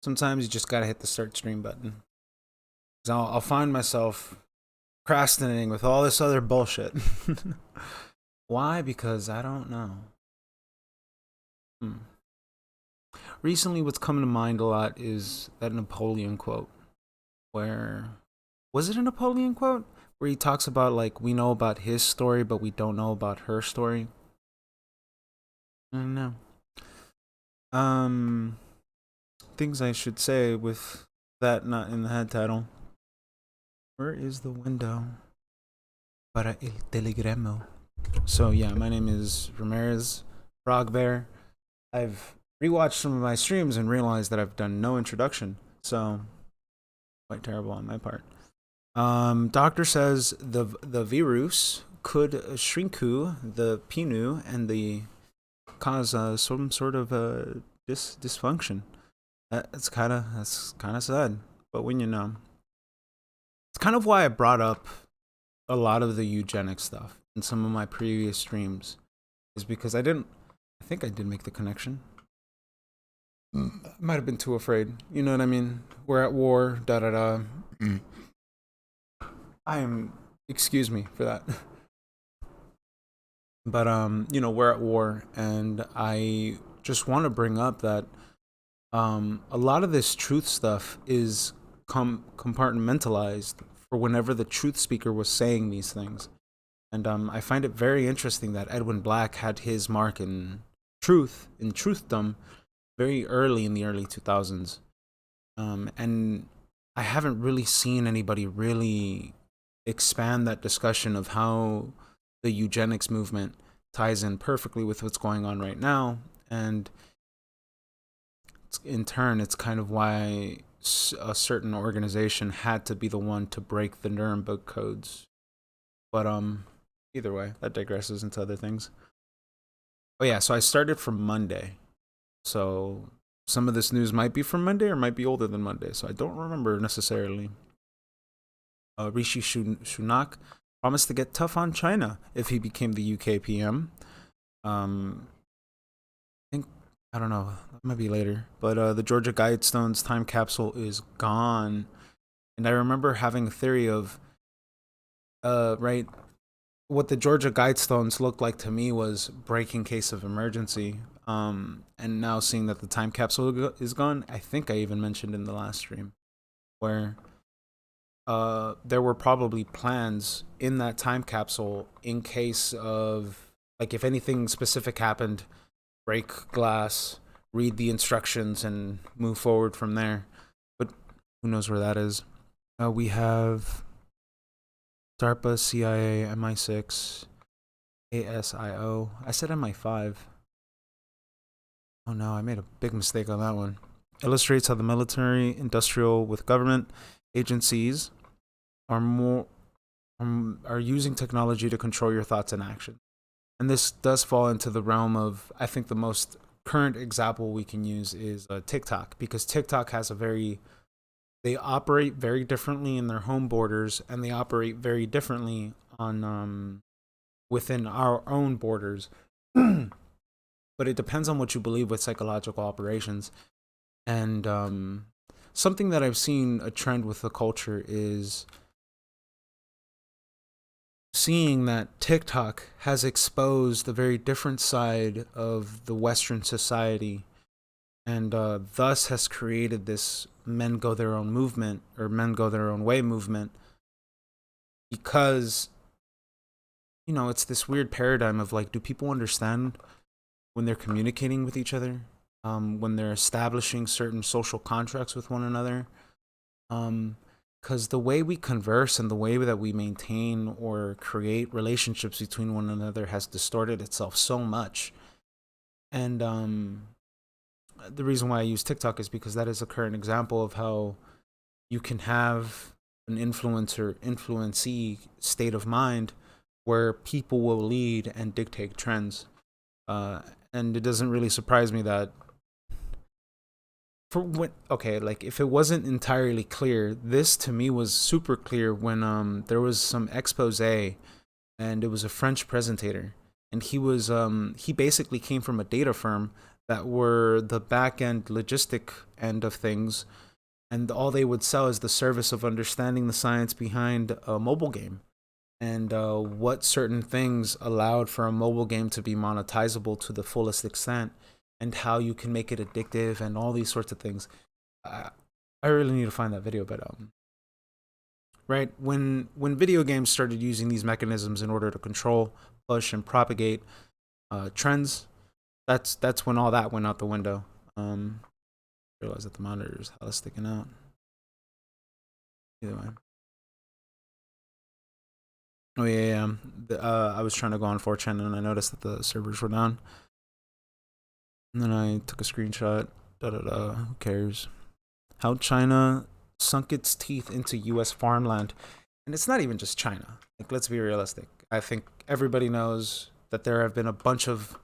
Sometimes you just gotta hit the start stream button. 'Cause I'll find myself procrastinating with all this other bullshit. Why? Because I don't know. Hmm. Recently, what's come to mind a lot is that Napoleon quote, where was it a Napoleon quote where he talks about like we know about his story, but we don't know about her story. I don't know. Um, things I should say with that not in the head title. Where is the window? Para el telegramo. So yeah, my name is Ramirez, Frog Bear. I've rewatched some of my streams and realized that I've done no introduction. So quite terrible on my part. Doctor says the virus could shrinku the pinu and the cause some sort of dysfunction. That's kind of sad. But when you know, it's kind of why I brought up a lot of the eugenic stuff in some of my previous streams, is because I didn't. I think I did make the connection. I might have been too afraid. You know what I mean? We're at war. Da da da. I am. Excuse me for that. But we're at war, and I just want to bring up that a lot of this truth stuff is compartmentalized for whenever the truth speaker was saying these things. And I find it very interesting that Edwin Black had his mark in truthdom, very early in the early 2000s. And I haven't really seen anybody really expand that discussion of how the eugenics movement ties in perfectly with what's going on right now. And in turn, it's kind of why a certain organization had to be the one to break the Nuremberg codes. But either way, that digresses into other things. Oh yeah, so I started from Monday. So some of this news might be from Monday or might be older than Monday. So I don't remember necessarily. Rishi Sunak promised to get tough on China if he became the UK PM. I don't know, that might be later. But the Georgia Guidestones time capsule is gone. And I remember having a theory of, right, what the Georgia Guidestones looked like to me was break in case of emergency. And now seeing that the time capsule is gone, I think I even mentioned in the last stream where there were probably plans in that time capsule in case of, like, if anything specific happened, break glass, read the instructions, and move forward from there. But who knows where that is? We have DARPA, CIA, MI6, ASIO. I said MI5. Oh no, I made a big mistake on that one. Illustrates how the military, industrial, with government agencies are using technology to control your thoughts and actions. And this does fall into the realm of, I think the most current example we can use is TikTok, because TikTok has they operate very differently in their home borders, and they operate very differently on within our own borders. But it depends on what you believe with psychological operations. And something that I've seen a trend with the culture is seeing that TikTok has exposed a very different side of the Western society, and thus has created this men go their own movement, or men go their own way movement, because it's this weird paradigm of like, do people understand when they're communicating with each other, when they're establishing certain social contracts with one another? Because the way we converse and the way that we maintain or create relationships between one another has distorted itself so much. And the reason why I use TikTok is because that is a current example of how you can have an influencee state of mind where people will lead and dictate trends. And it doesn't really surprise me that if it wasn't entirely clear, this to me was super clear when there was some expose, and it was a French presenter, and he basically came from a data firm that were the back end logistic end of things, and all they would sell is the service of understanding the science behind a mobile game, and what certain things allowed for a mobile game to be monetizable to the fullest extent, and how you can make it addictive and all these sorts of things. I really need to find that video, but right, when video games started using these mechanisms in order to control, push, and propagate trends, that's when all that went out the window. Realize that the monitor is hella sticking out. Either way. Oh yeah. I was trying to go on 4chan and I noticed that the servers were down. And then I took a screenshot. Who cares? How China sunk its teeth into U.S. farmland. And it's not even just China. Like, let's be realistic. I think everybody knows that there have been a bunch of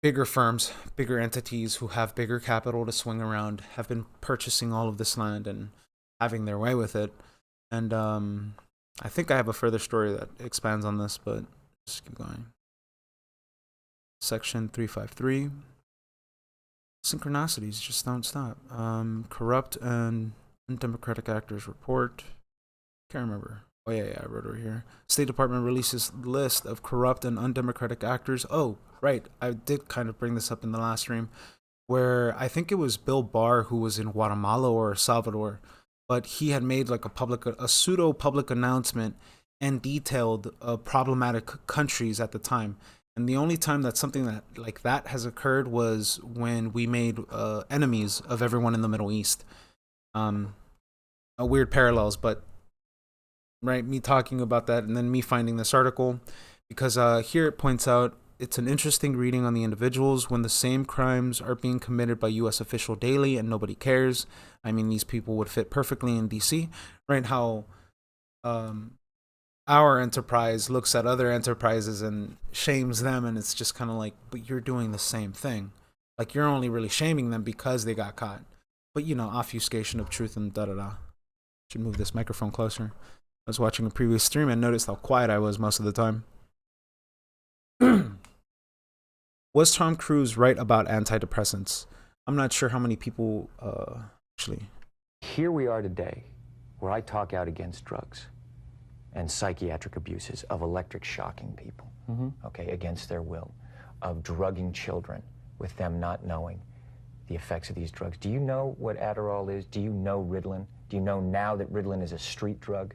bigger firms, bigger entities who have bigger capital to swing around, have been purchasing all of this land and having their way with it. And I think I have a further story that expands on this, but just keep going. Section 353. Synchronicities just don't stop. Corrupt and undemocratic actors report. Can't remember. Oh yeah, I wrote it right here. State Department releases list of corrupt and undemocratic actors. Oh, right. I did kind of bring this up in the last stream, where I think it was Bill Barr who was in Guatemala or El Salvador, but he had made like a pseudo public announcement and detailed problematic countries at the time. And the only time that something that like that has occurred was when we made enemies of everyone in the Middle East. Weird parallels, but right, me talking about that and then me finding this article, because here it points out it's an interesting reading on the individuals when the same crimes are being committed by U.S. official daily and nobody cares. I mean, these people would fit perfectly in D.C., right? How our enterprise looks at other enterprises and shames them, and it's just kind of like, but you're doing the same thing. Like, you're only really shaming them because they got caught. But, you know, obfuscation of truth and da-da-da. Should move this microphone closer. I was watching a previous stream and noticed how quiet I was most of the time. Was Tom Cruise right about antidepressants? I'm not sure how many people actually. Here we are today, where I talk out against drugs and psychiatric abuses of electric shocking people, okay, against their will, of drugging children with them not knowing the effects of these drugs. Do you know what Adderall is? Do you know Ritalin? Do you know now that Ritalin is a street drug?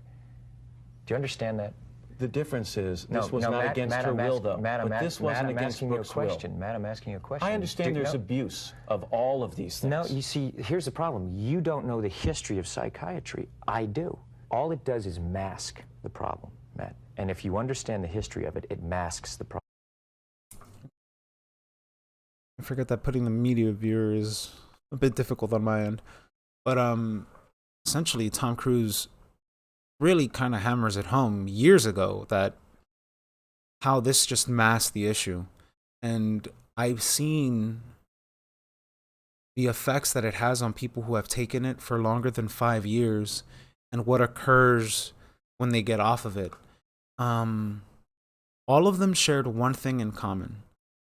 Do you understand that? The difference is this was not against her will, though. But this wasn't against Brooke's will. Matt, I'm asking you a question. I understand there's abuse of all of these things. No, you see, here's the problem. You don't know the history of psychiatry. I do. All it does is mask the problem, Matt. And if you understand the history of it, it masks the problem. I forget that putting the media viewer is a bit difficult on my end. But essentially, Tom Cruise really kind of hammers it home years ago that how this just masked the issue. And I've seen the effects that it has on people who have taken it for longer than 5 years and what occurs when they get off of it. All of them shared one thing in common: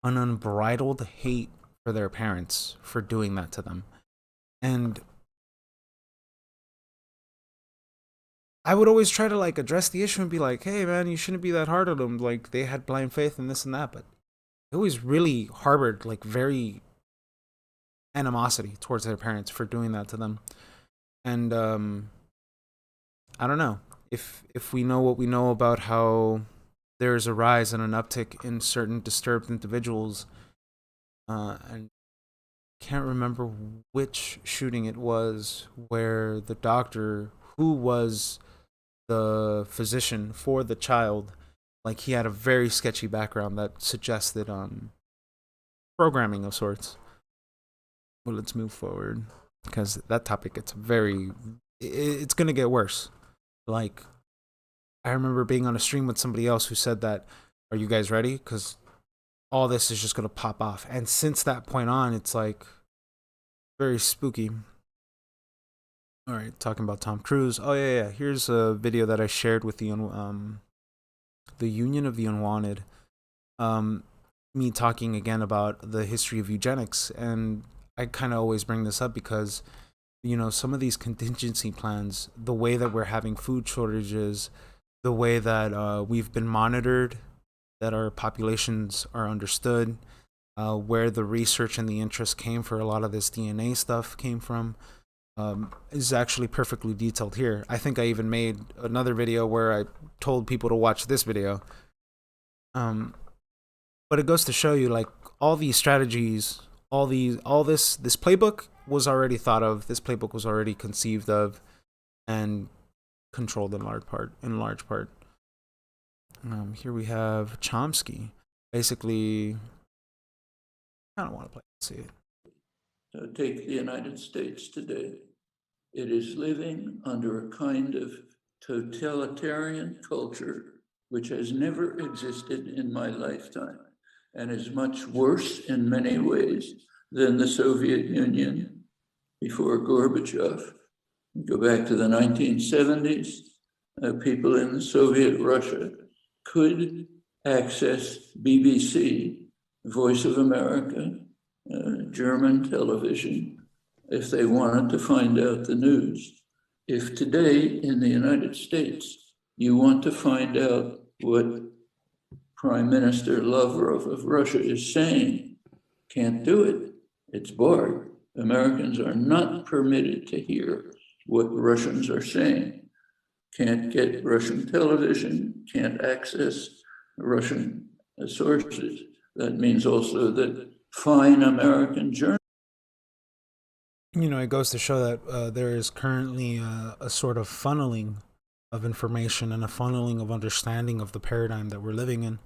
an unbridled hate for their parents for doing that to them. And I would always try to like address the issue and be like, hey man, you shouldn't be that hard on them. Like, they had blind faith and this and that, but they always really harbored like very animosity towards their parents for doing that to them. And I don't know if we know what we know about how there's a rise and an uptick in certain disturbed individuals, and can't remember which shooting it was where the doctor who was the physician for the child, like, he had a very sketchy background that suggested programming of sorts. Well, let's move forward, because that topic gets it's gonna get worse. Like, I remember being on a stream with somebody else who said that, are you guys ready? Because all this is just gonna pop off. And since that point on, it's like very spooky. All right, talking about Tom Cruise. Oh yeah. Here's a video that I shared with the Union of the Unwanted. me talking again about the history of eugenics. And I kind of always bring this up because, some of these contingency plans, the way that we're having food shortages, the way that we've been monitored, that our populations are understood, where the research and the interest came for a lot of this DNA stuff came from, is actually perfectly detailed here. I think I even made another video where I told people to watch this video. But it goes to show you, like, all these strategies, all this playbook was already thought of. This playbook was already conceived of and controlled in large part. Here we have Chomsky. Basically, I don't want to play it. See it. Take the United States today. It is living under a kind of totalitarian culture which has never existed in my lifetime and is much worse in many ways than the Soviet Union before Gorbachev. Go back to the 1970s, people in Soviet Russia could access BBC, Voice of America, German television, if they wanted to find out the news. If today in the United States, you want to find out what Prime Minister Lavrov of Russia is saying, can't do it. It's barred. Americans are not permitted to hear what Russians are saying. Can't get Russian television, can't access Russian sources. That means also that fine American journalists. It goes to show that there is currently a sort of funneling of information and a funneling of understanding of the paradigm that we're living in.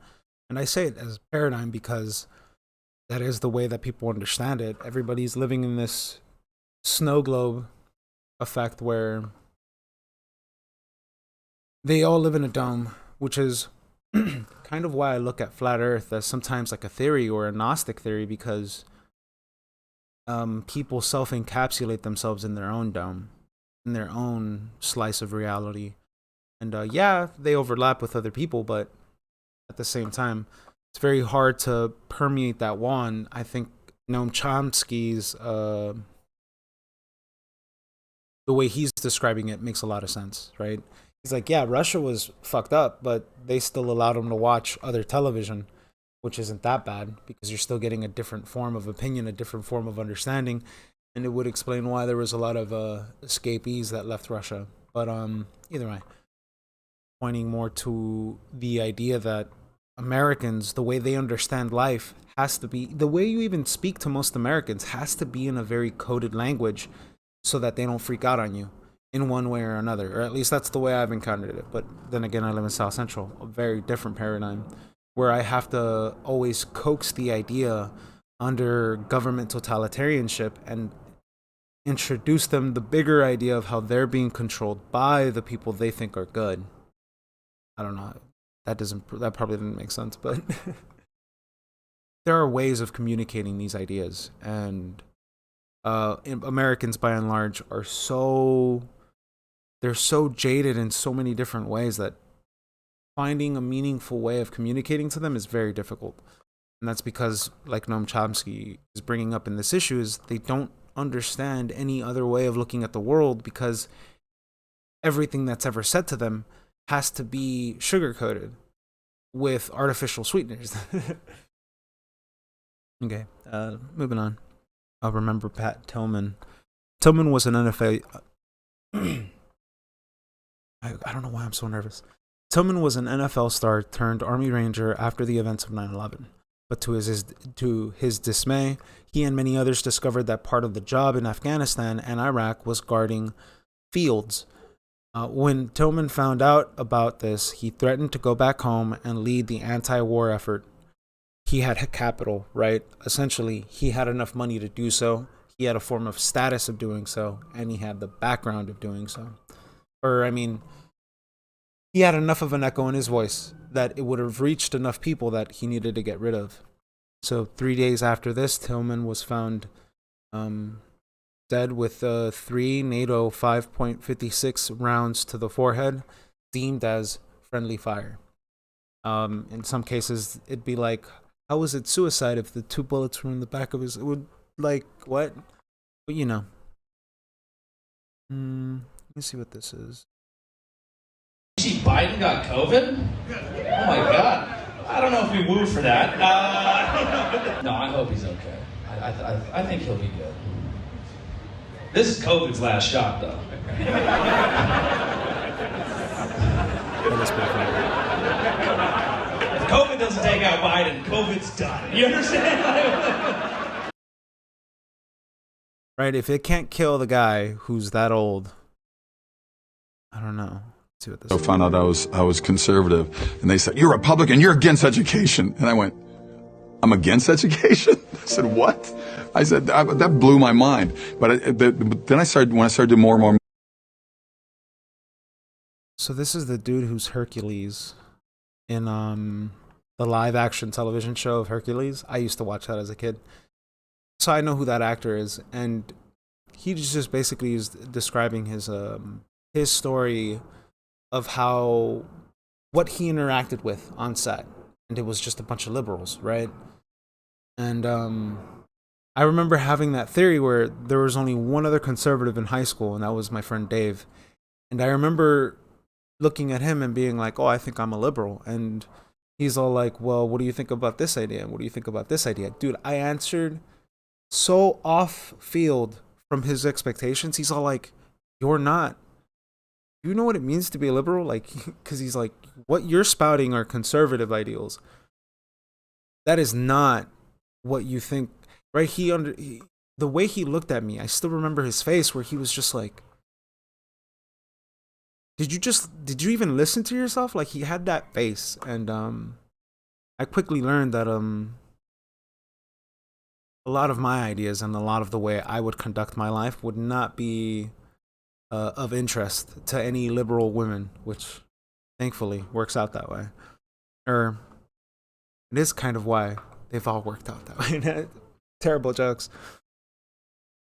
And I say it as paradigm because that is the way that people understand it. Everybody's living in this snow globe effect where they all live in a dome, which is kind of why I look at flat Earth as sometimes like a theory or a Gnostic theory, because people self-encapsulate themselves in their own dome, in their own slice of reality. And yeah, they overlap with other people, but at the same time, it's very hard to permeate that wall. And I think Noam Chomsky's, the way he's describing it makes a lot of sense, right? He's like, yeah, Russia was fucked up, but they still allowed them to watch other television, which isn't that bad because you're still getting a different form of opinion, a different form of understanding. And it would explain why there was a lot of escapees that left Russia. But either way, pointing more to the idea that Americans, the way they understand life has to be, the way you even speak to most Americans has to be in a very coded language so that they don't freak out on you in one way or another. Or at least that's the way I've encountered it. But then again, I live in South Central, a very different paradigm where I have to always coax the idea under government totalitarianship and introduce them the bigger idea of how they're being controlled by the people they think are good. I don't know. That probably didn't make sense, but there are ways of communicating these ideas, and Americans by and large are they're so jaded in so many different ways that finding a meaningful way of communicating to them is very difficult. And that's because, like Noam Chomsky is bringing up in this issue, is they don't understand any other way of looking at the world because everything that's ever said to them has to be sugar-coated with artificial sweeteners. Okay, moving on. I'll remember Pat Tillman. Tillman was an NFL... I don't know why I'm so nervous. Tillman was an NFL star turned Army Ranger after the events of 9/11. But to his dismay, he and many others discovered that part of the job in Afghanistan and Iraq was guarding fields. When Tillman found out about this, he threatened to go back home and lead the anti-war effort. He had capital, right? Essentially, he had enough money to do so. He had a form of status of doing so, and he had the background of doing so. He had enough of an echo in his voice that it would have reached enough people that he needed to get rid of. So 3 days after this, Tillman was found dead with 3 NATO 5.56 rounds to the forehead, deemed as friendly fire. In some cases, it'd be like, how was it suicide if the 2 bullets were in the back of his? It would like what? But you know. Let me see what this is. You see, Biden got COVID. Oh my God. I don't know if we woo for that. No, I hope he's okay. I think he'll be good. This is COVID's last shot, though. If COVID doesn't take out Biden, COVID's done. You understand? Right, if it can't kill the guy who's that old, I don't know. Let's see what this I found out I was conservative, and they said, "You're Republican, you're against education." And I went, "I'm against education?" I said, "What?" I said, that blew my mind. But then when I started doing more and more. So this is the dude who's Hercules in the live action television show of Hercules. I used to watch that as a kid. So I know who that actor is, and he just basically is describing his story of what he interacted with on set, and it was just a bunch of liberals, right? And I remember having that theory where there was only one other conservative in high school, and that was my friend Dave. And I remember looking at him and being like, "Oh, I think I'm a liberal," and he's all like, "Well, what do you think about this idea? What do you think about this idea?" Dude, I answered so off field from his expectations. He's all like, "You're not. You know what it means to be a liberal?" Like, because he's like, "What you're spouting are conservative ideals. That is not what you think." Right? The way he looked at me, I still remember his face where he was just like, did you even listen to yourself? Like, he had that face. And I quickly learned that a lot of my ideas and a lot of the way I would conduct my life would not be of interest to any liberal women, which thankfully works out that way. Or it is kind of why they've all worked out that way. Terrible jokes.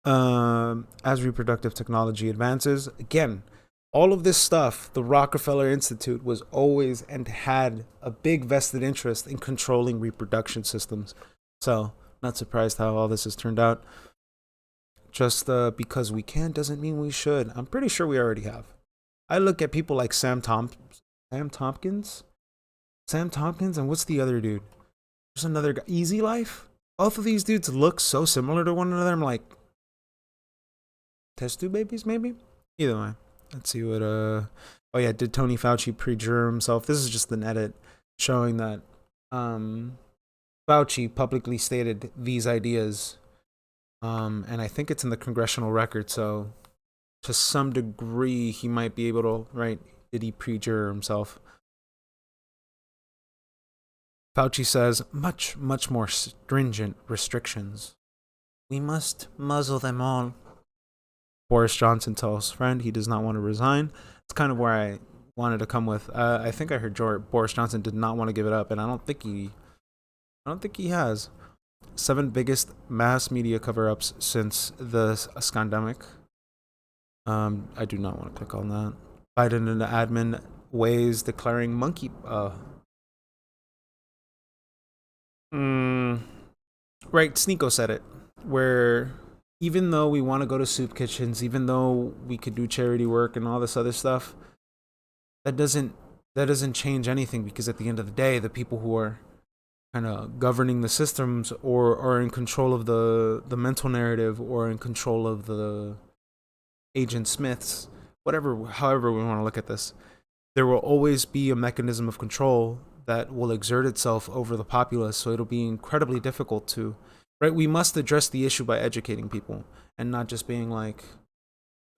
As reproductive technology advances, again, all of this stuff, the Rockefeller Institute was always and had a big vested interest in controlling reproduction systems. So, not surprised how all this has turned out. Just because we can doesn't mean we should. I'm pretty sure we already have. I look at people like Sam Tompkins, and what's the other dude? There's another guy, Easy Life. Both of these dudes look so similar to one another. I'm like, test tube babies, maybe? Either way. Let's see what, oh yeah, did Tony Fauci perjure himself? This is just an edit showing that Fauci publicly stated these ideas. And I think it's in the congressional record, so to some degree he might be able to, right? Did he perjure himself? Fauci says, much more stringent restrictions. We must muzzle them all. Boris Johnson tells friend he does not want to resign. It's kind of where I wanted to come with. I think I heard Boris Johnson did not want to give it up, and I don't think he has. 7 biggest mass media cover-ups since the scandemic. I do not want to click on that. Biden and the admin ways declaring monkey. Right, Sneeko said it, where even though we want to go to soup kitchens, even though we could do charity work and all this other stuff, that doesn't change anything, because at the end of the day, the people who are kind of governing the systems or are in control of the mental narrative or in control of the Agent Smiths, however we want to look at this, there will always be a mechanism of control that will exert itself over the populace. So it'll be incredibly difficult to, right? We must address the issue by educating people and not just being like,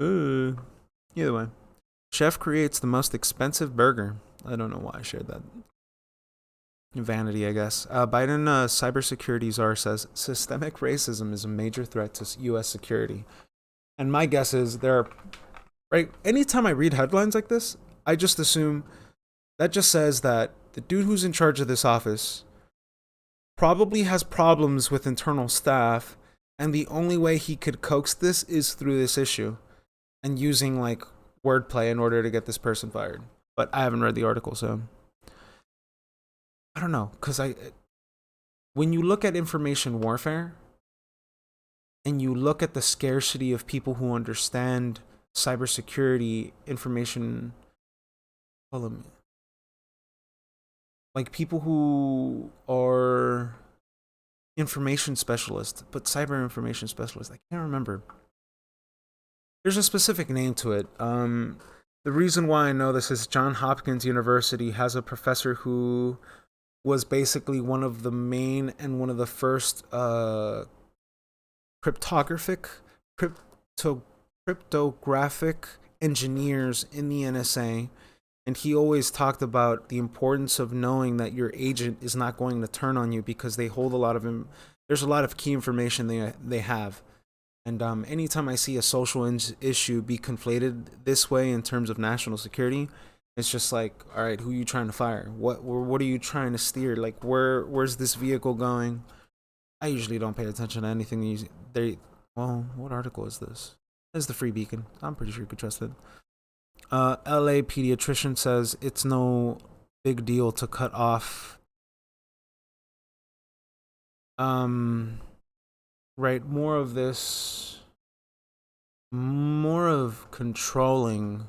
either way. Chef creates the most expensive burger. I don't know why I shared that. Vanity, I guess. Biden cybersecurity czar says systemic racism is a major threat to U.S. security. And my guess is right, anytime I read headlines like this, I just assume that just says that the dude who's in charge of this office probably has problems with internal staff, and the only way he could coax this is through this issue and using like wordplay in order to get this person fired. But I haven't read the article, so I don't know, because when you look at information warfare and you look at the scarcity of people who understand cybersecurity information, follow me, like people who are information specialists, but cyber information specialists, I can't remember. There's a specific name to it. The reason why I know this is Johns Hopkins University has a professor who was basically one of the main and one of the first cryptographic engineers in the NSA, and he always talked about the importance of knowing that your agent is not going to turn on you because they hold a lot of there's a lot of key information they have. And anytime I see a social issue be conflated this way in terms of national security, it's just like, all right, who are you trying to fire? What are you trying to steer? Like, where's this vehicle going? I usually don't pay attention to anything. Well, what article is this? It's the Free Beacon. I'm pretty sure you could trust it. LA pediatrician says it's no big deal to cut off. Right, more of controlling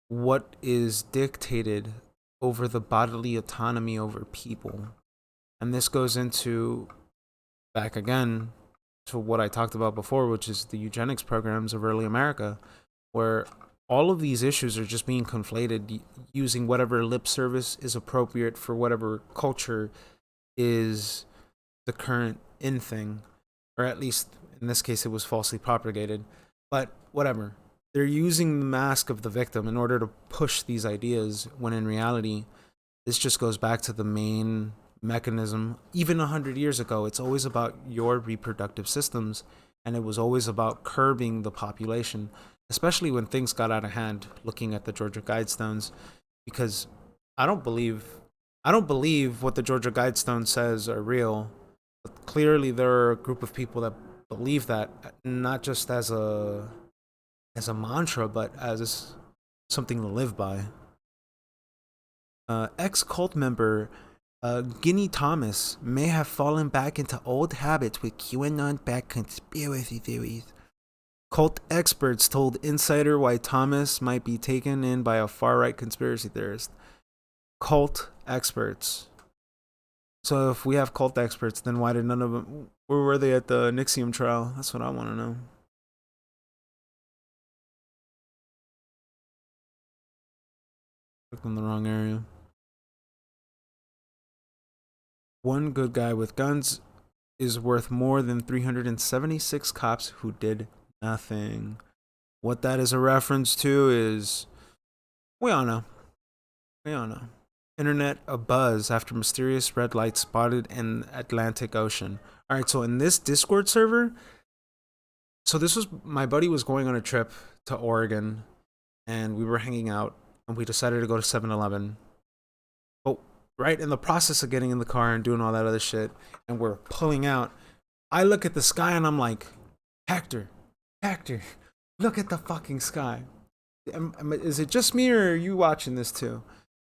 what is dictated over the bodily autonomy over people. And this goes into, back again to what I talked about before, which is the eugenics programs of early America, where all of these issues are just being conflated using whatever lip service is appropriate for whatever culture is the current in thing, or at least in this case it was falsely propagated. But whatever, they're using the mask of the victim in order to push these ideas, when in reality this just goes back to the main mechanism. Even 100 years ago, it's always about your reproductive systems, and it was always about curbing the population, especially when things got out of hand. Looking at the Georgia Guidestones, because I don't believe what the Georgia Guidestones says are real. But clearly there are a group of people that believe that, not just as a mantra, but as something to live by. Ex-cult member Ginny Thomas may have fallen back into old habits with QAnon-backed conspiracy theories. Cult experts told Insider why Thomas might be taken in by a far-right conspiracy theorist. Cult experts. So if we have cult experts, then why did none of them... Where were they at the Nixium trial? That's what I want to know. Clicked on the wrong area. One good guy with guns is worth more than 376 cops who did nothing. What that is a reference to is... We all know. Internet abuzz after mysterious red light spotted in Atlantic Ocean. All right, so in this Discord server, so this was, my buddy was going on a trip to Oregon, and we were hanging out, and we decided to go to 7-Eleven. But right in the process of getting in the car and doing all that other shit, and we're pulling out, I look at the sky and I'm like, Hector, look at the fucking sky. Is it just me, or are you watching this too?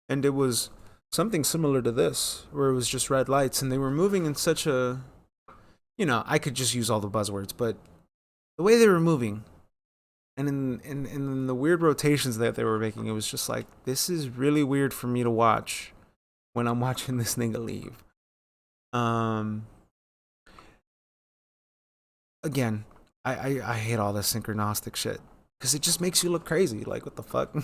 And it was something similar to this, where it was just red lights, and they were moving in such a, you know, I could just use all the buzzwords, but the way they were moving, and in the weird rotations that they were making, it was just like, this is really weird for me to watch when I'm watching this nigga leave. Again, I hate all this synchronistic shit, because it just makes you look crazy. Like, what the fuck?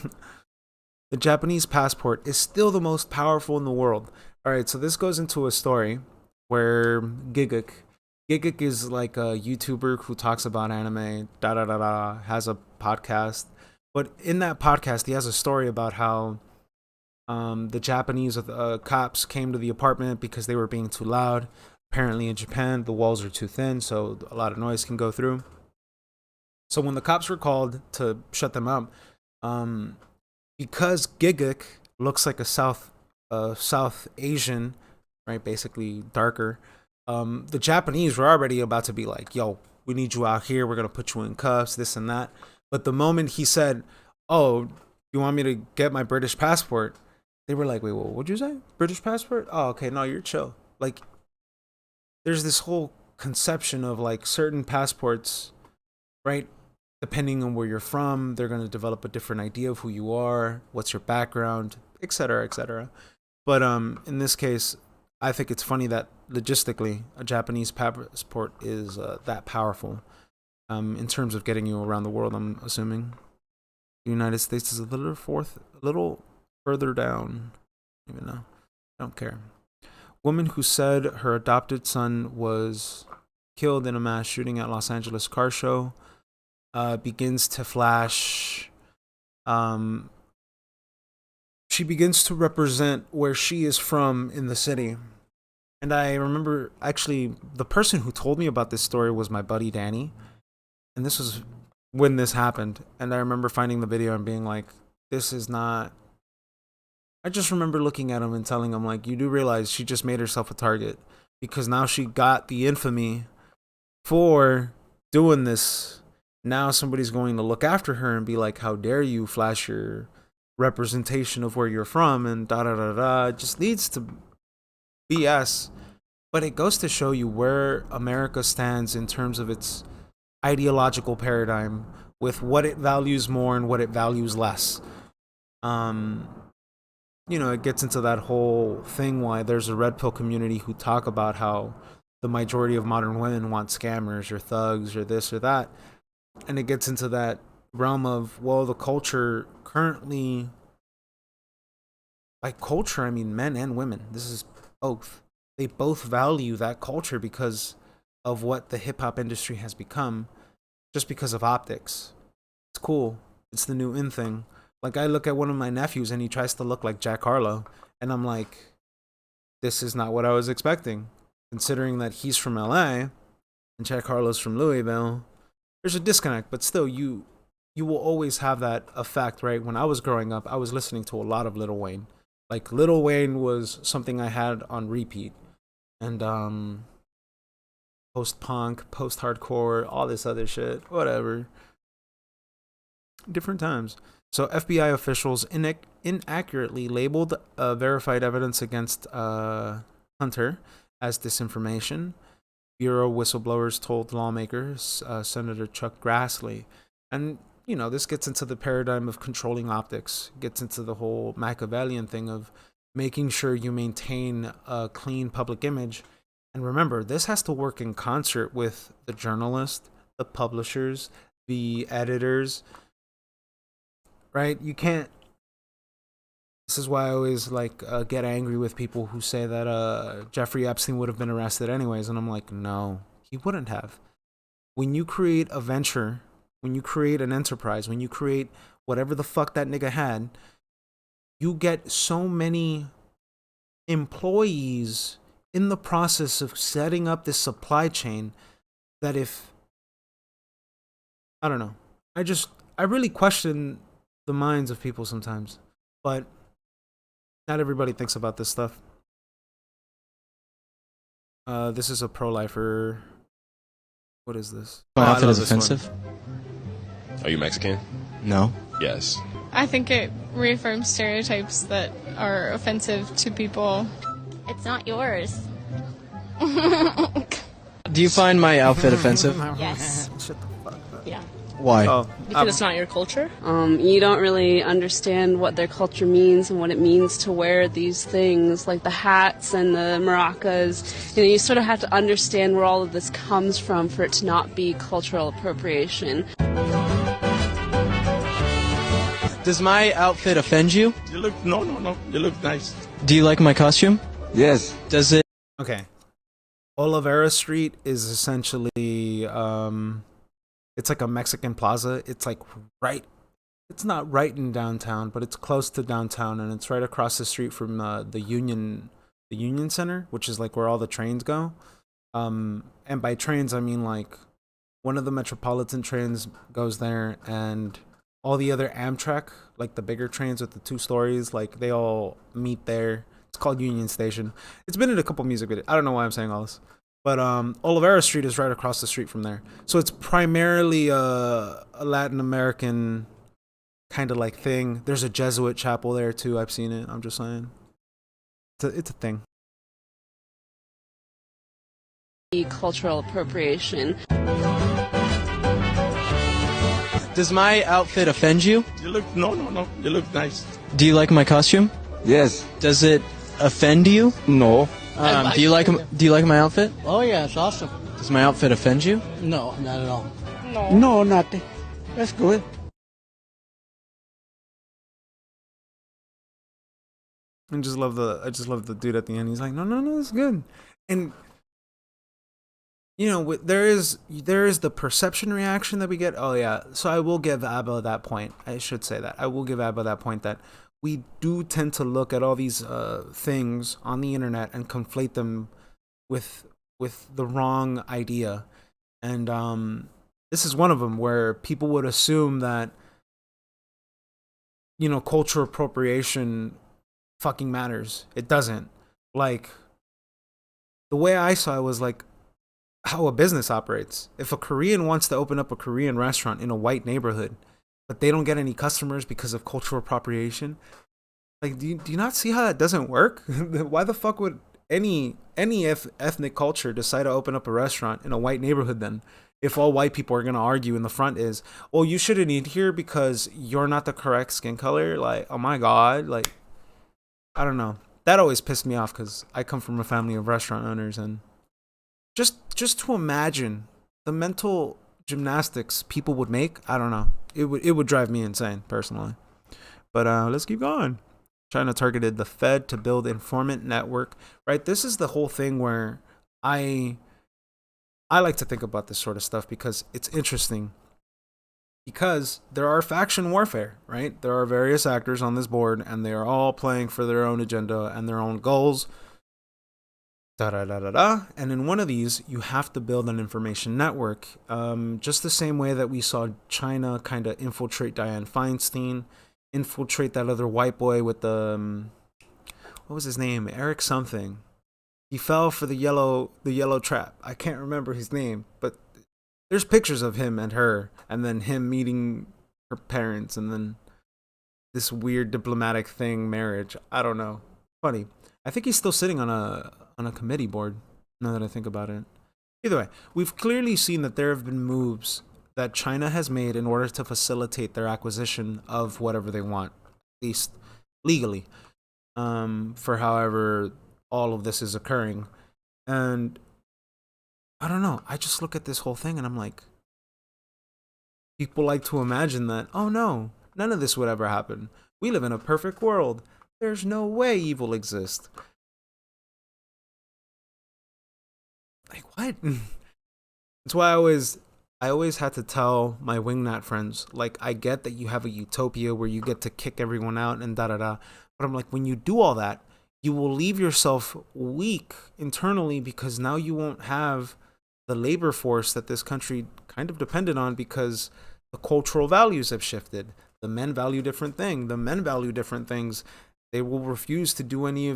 The Japanese passport is still the most powerful in the world. All right, so this goes into a story where Giguk is like a YouTuber who talks about anime, has a podcast. But in that podcast, he has a story about how the Japanese cops came to the apartment because they were being too loud. Apparently in Japan, the walls are too thin, so a lot of noise can go through. So when the cops were called to shut them up, because Giguk looks like a South Asian, right, basically darker, the Japanese were already about to be like, yo, we need you out here, we're going to put you in cuffs, this and that. But the moment he said, oh, you want me to get my British passport? they were like, wait, what'd you say? British passport? Oh, okay, no, you're chill. Like, there's this whole conception of like certain passports, right? Depending on where you're from, they're going to develop a different idea of who you are, what's your background, etc., etc. But in this case, I think it's funny that logistically, a Japanese passport is that powerful in terms of getting you around the world. I'm assuming the United States is a little further down. Even though I don't care. Woman who said her adopted son was killed in a mass shooting at Los Angeles car show begins to flash. She begins to represent where she is from in the city. And I remember, actually, the person who told me about this story was my buddy Danny. And this was when this happened. And I remember finding the video and being like, this is not... I just remember looking at him and telling him, like, you do realize she just made herself a target. Because now she got the infamy for doing this. Now somebody's going to look after her and be like, how dare you flash your representation of where you're from and da-da-da-da. It just leads to BS. But it goes to show you where America stands in terms of its ideological paradigm with what it values more and what it values less. You know, it gets into that whole thing why there's a red pill community who talk about how the majority of modern women want scammers or thugs or this or that. And it gets into that realm of, well, the culture currently, by culture, I mean men and women. This is both. They both value that culture because of what the hip hop industry has become, just because of optics. It's cool. It's the new in thing. Like, I look at one of my nephews and he tries to look like Jack Harlow, and I'm like, this is not what I was expecting. Considering that he's from LA and Jack Harlow's from Louisville, there's a disconnect, but still, you will always have that effect, right? When I was growing up, I was listening to a lot of Lil Wayne. Like, Lil Wayne was something I had on repeat. And post-punk, post-hardcore, all this other shit, whatever. Different times. So FBI officials inaccurately labeled verified evidence against Hunter as disinformation. Bureau whistleblowers told lawmakers, Senator Chuck Grassley. And, you know, this gets into the paradigm of controlling optics, gets into the whole Machiavellian thing of making sure you maintain a clean public image. And remember, this has to work in concert with the journalists, the publishers, the editors, right? You can't... This is why I always get angry with people who say that Jeffrey Epstein would have been arrested anyways, and I'm like, no, he wouldn't have. When you create a venture, when you create an enterprise, when you create whatever the fuck that nigga had, you get so many employees in the process of setting up this supply chain that if... I don't know. I really question the minds of people sometimes, but not everybody thinks about this stuff. This is a pro-lifer. What is this? My outfit is offensive. Are you Mexican? No. Yes. I think it reaffirms stereotypes that are offensive to people. It's not yours. Do you find my outfit offensive? Yes. Shut the fuck up. Yeah. Why? Because it's not your culture? You don't really understand what their culture means and what it means to wear these things, like the hats and the maracas. You know, you sort of have to understand where all of this comes from for it to not be cultural appropriation. Does my outfit offend you? You look... No. You look nice. Do you like my costume? Yes. Does it... Okay. Olivera Street is essentially... it's like a Mexican plaza. It's like it's not right in downtown, but it's close to downtown, and it's right across the street from the Union Center, which is like where all the trains go. And by trains, I mean like one of the Metropolitan trains goes there, and all the other Amtrak, like the bigger trains with the 2 stories, like they all meet there. It's called Union Station. It's been in a couple music videos. I don't know why I'm saying all this. But Olivera Street is right across the street from there. So it's primarily a Latin American kind of like thing. There's a Jesuit chapel there too. I've seen it. I'm just saying. It's a thing. Cultural appropriation. Does my outfit offend you? You look, no. You look nice. Do you like my costume? Yes. Does it offend you? No. Do you like my outfit? Oh yeah, it's awesome. Does my outfit offend you? No, not at all. No, nothing. That's good. I just love the dude at the end. He's like, no, it's good. And you know, there is the perception reaction that we get. Oh yeah, so I will give Abba that point. I should say that I will give Abba that point that we do tend to look at all these things on the internet and conflate them with the wrong idea, and this is one of them where people would assume that, you know, cultural appropriation fucking matters. It doesn't. Like, the way I saw it was like how a business operates. If a Korean wants to open up a Korean restaurant in a white neighborhood, but they don't get any customers because of cultural appropriation, like, do you not see how that doesn't work? Why the fuck would any ethnic culture decide to open up a restaurant in a white neighborhood then? If all white people are going to argue in the front is, oh, you shouldn't eat here because you're not the correct skin color. Like, oh my God. Like, I don't know. That always pissed me off because I come from a family of restaurant owners, and just to imagine the mental gymnastics people would make, I don't know. It would drive me insane personally. But let's keep going. China targeted the Fed to build informant network. Right? This is the whole thing where I like to think about this sort of stuff because it's interesting. Because there are faction warfare, right? There are various actors on this board, and they are all playing for their own agenda and their own goals. And in one of these, you have to build an information network. Just the same way that we saw China kind of infiltrate Dianne Feinstein, infiltrate that other white boy with the what was his name? Eric something. He fell for the yellow trap. I can't remember his name, but there's pictures of him and her, and then him meeting her parents, and then this weird diplomatic thing, marriage. I don't know. Funny. I think he's still sitting on a committee board, now that I think about it. Either way, we've clearly seen that there have been moves that China has made in order to facilitate their acquisition of whatever they want, at least legally, for however all of this is occurring. And I don't know. I just look at this whole thing and I'm like, people like to imagine that, oh no, none of this would ever happen. We live in a perfect world. There's no way evil exists. Like, what? That's why I always had to tell my wingnut friends, like, I get that you have a utopia where you get to kick everyone out and da-da-da. But I'm like, when you do all that, you will leave yourself weak internally because now you won't have the labor force that this country kind of depended on because the cultural values have shifted. The men value different things. The men value different things. They will refuse to do any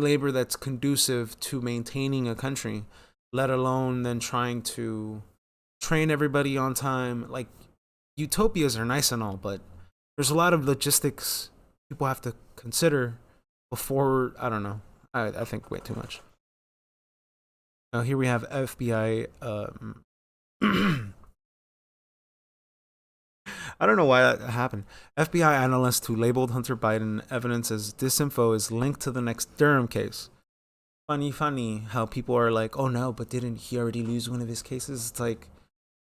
labor that's conducive to maintaining a country, let alone then trying to train everybody on time. Like, utopias are nice and all, but there's a lot of logistics people have to consider before, I don't know. I think way too much. Here we have FBI. I don't know why that happened. FBI analyst who labeled Hunter Biden evidence as disinfo is linked to the next Durham case. Funny how people are like, oh no, but didn't he already lose one of his cases? It's like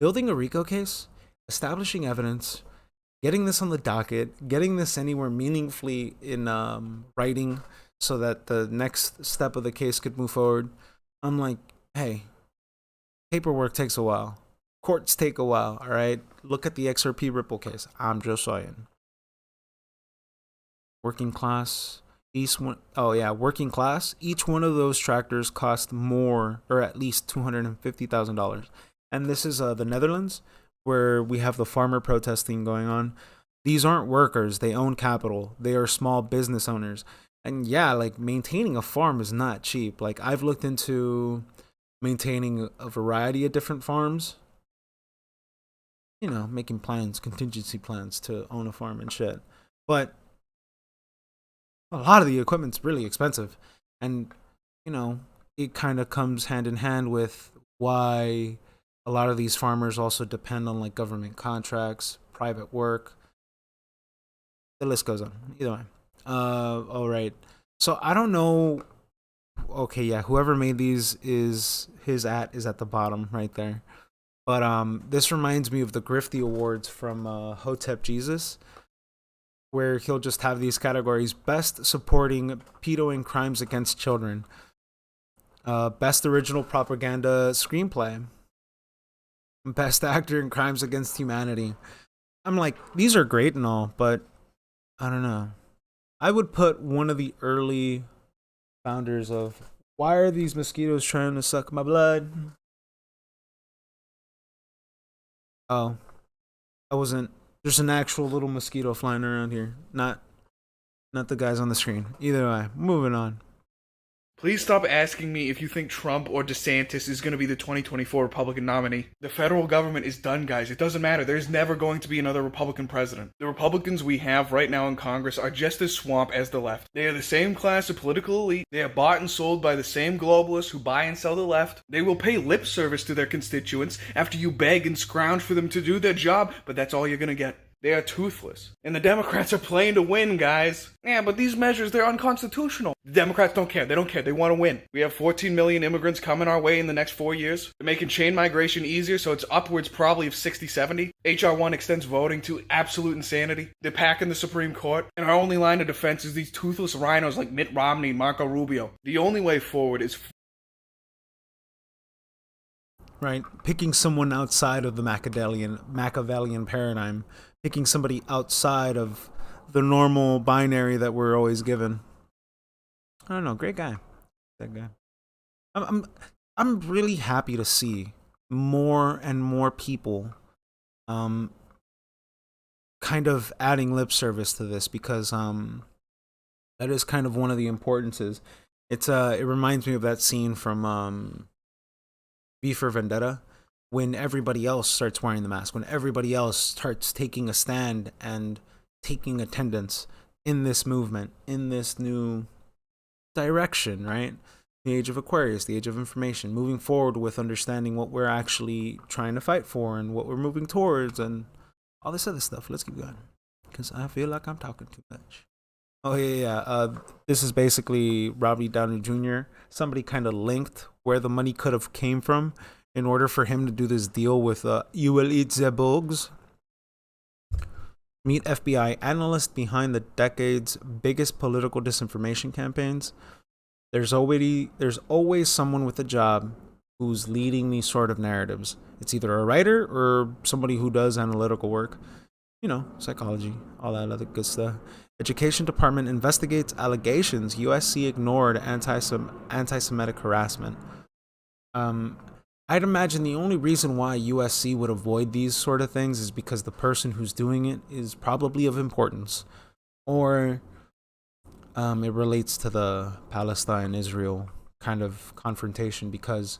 building a RICO case, establishing evidence, getting this on the docket, getting this anywhere meaningfully in writing so that the next step of the case could move forward. I'm like, hey, paperwork takes a while. Courts take a while, all right? Look at the XRP Ripple case. I'm just saying. Working class. Working class. Each one of those tractors cost more, or at least $250,000. And this is the Netherlands, where we have the farmer protesting going on. These aren't workers. They own capital. They are small business owners. And yeah, like, maintaining a farm is not cheap. Like, I've looked into maintaining a variety of different farms. you know, making plans, contingency plans to own a farm and shit. But a lot of the equipment's really expensive. And, you know, it kind of comes hand in hand with why a lot of these farmers also depend on like government contracts, private work. The list goes on. Either way. All right. So I don't know. Okay, yeah, whoever made these is at the bottom right there. But this reminds me of the Grifty Awards from Hotep Jesus, where he'll just have these categories: best supporting pedo and crimes against children, best original propaganda screenplay, best actor in crimes against humanity. I'm like, these are great and all, but I don't know. I would put one of the early founders of "Why are these mosquitoes trying to suck my blood?" Oh, I wasn't. There's an actual little mosquito flying around here, not the guys on the screen. Either way, moving on. Please stop asking me if you think Trump or DeSantis is going to be the 2024 Republican nominee. The federal government is done, guys. It doesn't matter. There's never going to be another Republican president. The Republicans we have right now in Congress are just as swamp as the left. They are the same class of political elite. They are bought and sold by the same globalists who buy and sell the left. They will pay lip service to their constituents after you beg and scrounge for them to do their job, but that's all you're going to get. They are toothless. And the Democrats are playing to win, guys. Yeah, but these measures, they're unconstitutional. The Democrats don't care. They don't care. They want to win. We have 14 million immigrants coming our way in the next 4 years. They're making chain migration easier, so it's upwards probably of 60, 70. HR 1 extends voting to absolute insanity. They're packing the Supreme Court. And our only line of defense is these toothless rhinos like Mitt Romney and Marco Rubio. The only way forward is... Right, picking someone outside of the Machiavellian paradigm. Picking somebody outside of the normal binary that we're always given. I don't know, great guy. That guy. I'm really happy to see more and more people kind of adding lip service to this, because that is kind of one of the importances. It reminds me of that scene from V for Vendetta, when everybody else starts wearing the mask, when everybody else starts taking a stand and taking attendance in this movement, in this new direction, right? The age of Aquarius, the age of information, moving forward with understanding what we're actually trying to fight for and what we're moving towards and all this other stuff. Let's keep going, because I feel like I'm talking too much. Oh, yeah. This is basically Robbie Downey Jr. Somebody kind of linked where the money could have came from in order for him to do this deal with You Will Eat the Bugs. Meet FBI analyst behind the decade's biggest political disinformation campaigns. There's always someone with a job who's leading these sort of narratives. It's either a writer or somebody who does analytical work. You know, psychology, all that other good stuff. Education Department investigates allegations USC ignored anti-Semitic harassment. I'd imagine the only reason why USC would avoid these sort of things is because the person who's doing it is probably of importance, or it relates to the Palestine-Israel kind of confrontation, because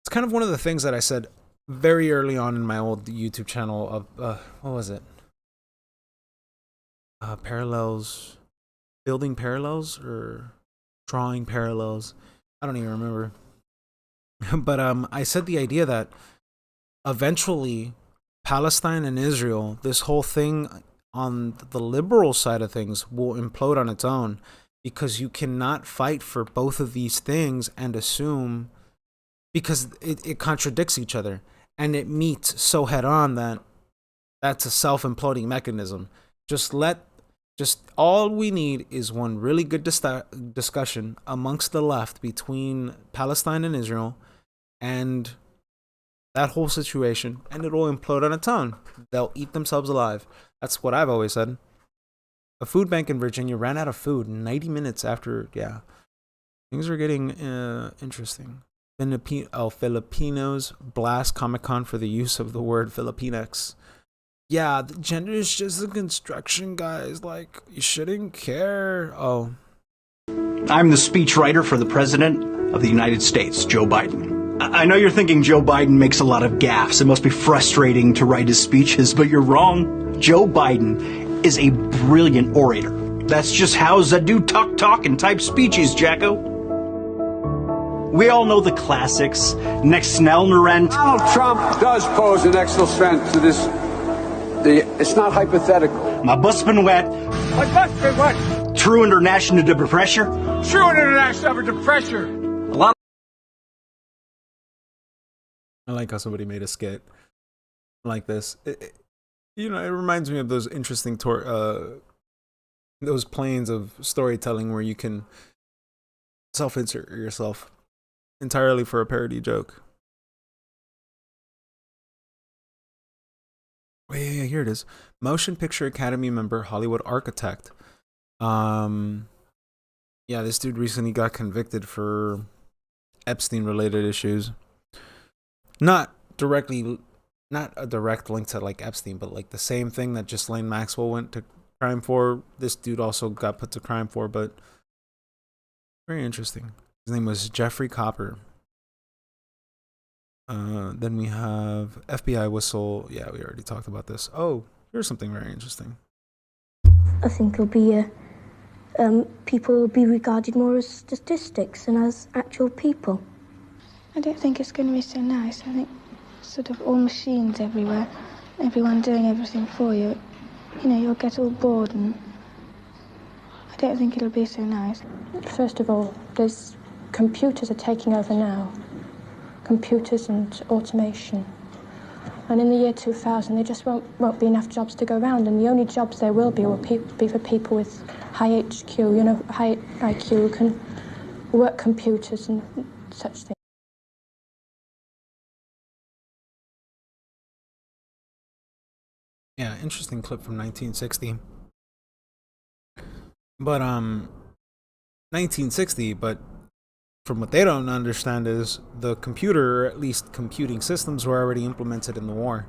it's kind of one of the things that I said very early on in my old YouTube channel of, what was it? Parallels, building parallels or drawing parallels. I don't even remember. But I said the idea that eventually Palestine and Israel, this whole thing on the liberal side of things, will implode on its own, because you cannot fight for both of these things and assume, because it contradicts each other and it meets so head on that that's a self-imploding mechanism. Just all we need is one really good discussion amongst the left between Palestine and Israel and that whole situation, and it'll implode on its own. They'll eat themselves alive. That's what I've always said. A food bank in Virginia ran out of food 90 minutes after, things are getting interesting. Filipinos blast Comic-Con for the use of the word Filipinx. Yeah, the gender is just a construction, guys. Like, you shouldn't care. Oh. I'm the speechwriter for the President of the United States, Joe Biden. I know you're thinking Joe Biden makes a lot of gaffes. It must be frustrating to write his speeches, but you're wrong. Joe Biden is a brilliant orator. That's just how a dude talk and type speeches, Jacko. We all know the classics. Next Snell Narent. Donald Trump does pose an extra threat to this. It's not hypothetical. My bus been wet. My bus been wet. True international pressure. True international pressure. A lot. I like how somebody made a skit like this. It reminds me of those interesting those planes of storytelling where you can self-insert yourself entirely for a parody joke. Oh, yeah, here it is. Motion Picture Academy member, Hollywood architect. Yeah, this dude recently got convicted for Epstein-related issues. Not a direct link to like Epstein, but like the same thing that Ghislaine Maxwell went to crime for. This dude also got put to crime for, but very interesting. His name was Jeffrey Copper. Then we have FBI whistle. Yeah, we already talked about this. Oh, here's something very interesting. I think it'll be people will be regarded more as statistics than as actual people. I don't think it's going to be so nice. I think sort of all machines everywhere, everyone doing everything for you. You know, you'll get all bored, and I don't think it'll be so nice. First of all, computers are taking over now. Computers and automation. And in the year 2000, there just won't be enough jobs to go around, and the only jobs there will be for people with high HQ, high IQ, who can work computers and such things. Yeah, interesting clip from 1960. But 1960, but from what they don't understand is the computer, or at least computing systems, were already implemented in the war.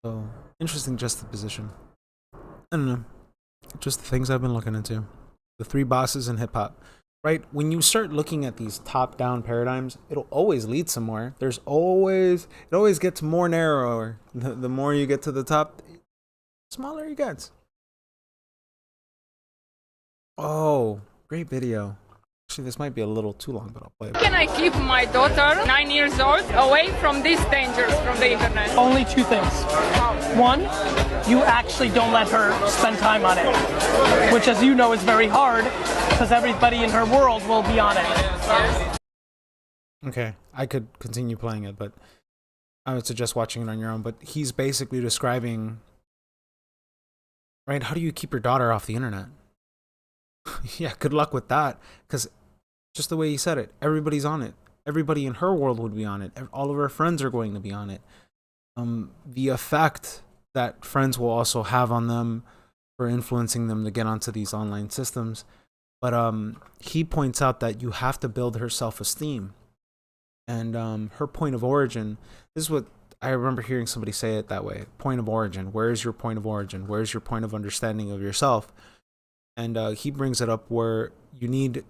So, interesting juxtaposition. I don't know. Just the things I've been looking into. The three bosses in hip-hop. Right? When you start looking at these top-down paradigms, it'll always lead somewhere. It always gets more narrower. The more you get to the top, the smaller it gets. Oh, great video. Actually, this might be a little too long, but I'll play it. Can I keep my daughter, 9 years old, away from these dangers from the internet? Only two things. One, you actually don't let her spend time on it, which, as you know, is very hard because everybody in her world will be on it. Okay, I could continue playing it, but I would suggest watching it on your own. But he's basically describing, right, how do you keep your daughter off the internet? Yeah, good luck with that, because just the way he said it, everybody's on it. Everybody in her world would be on it. All of her friends are going to be on it. The effect that friends will also have on them for influencing them to get onto these online systems. But he points out that you have to build her self-esteem. And her point of origin, this is what I remember hearing somebody say it that way. Point of origin. Where is your point of origin? Where is your point of understanding of yourself? And he brings it up where you need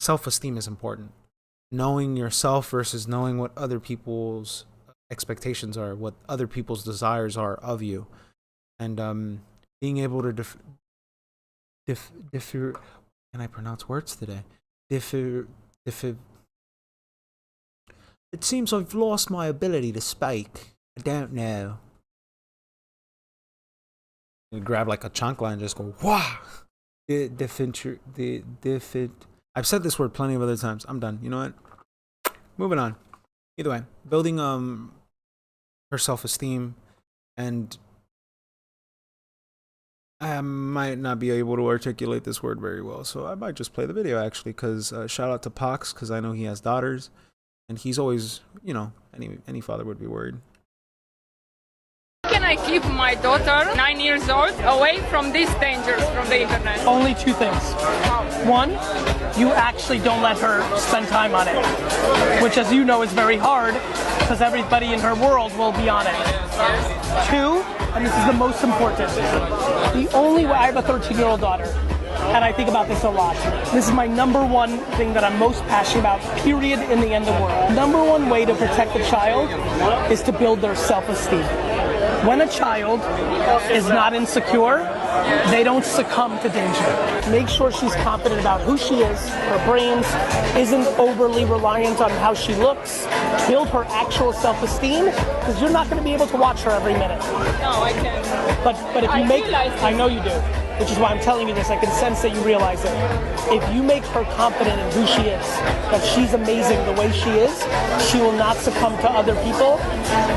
self-esteem is important. Knowing yourself versus knowing what other people's expectations are, what other people's desires are of you. And being able to can I pronounce words today? It seems I've lost my ability to speak. I don't know. You grab like a chancla and just go, wah! I've said this word plenty of other times. I'm done. You know what? Moving on. Either way, building her self-esteem, and I might not be able to articulate this word very well, so I might just play the video actually, because shout out to Pox, because I know he has daughters, and he's always, you know, any father would be worried. Can I keep my daughter, 9 years old, away from these dangers from the internet? Only two things. One, you actually don't let her spend time on it, which, as you know, is very hard because everybody in her world will be on it. Two, and this is the most important, the only way, I have a 13-year-old daughter. and I think about this a lot. This is my number one thing that I'm most passionate about, period, in the end of the world. Number one way to protect the child is to build their self-esteem. When a child is not insecure, they don't succumb to danger. Make sure she's confident about who she is, her brains, isn't overly reliant on how she looks. Build her actual self-esteem, because you're not going to be able to watch her every minute. No, I can. But if you make, I know you do, which is why I'm telling you this. I can sense that you realize it. If you make her confident in who she is, that she's amazing the way she is, she will not succumb to other people,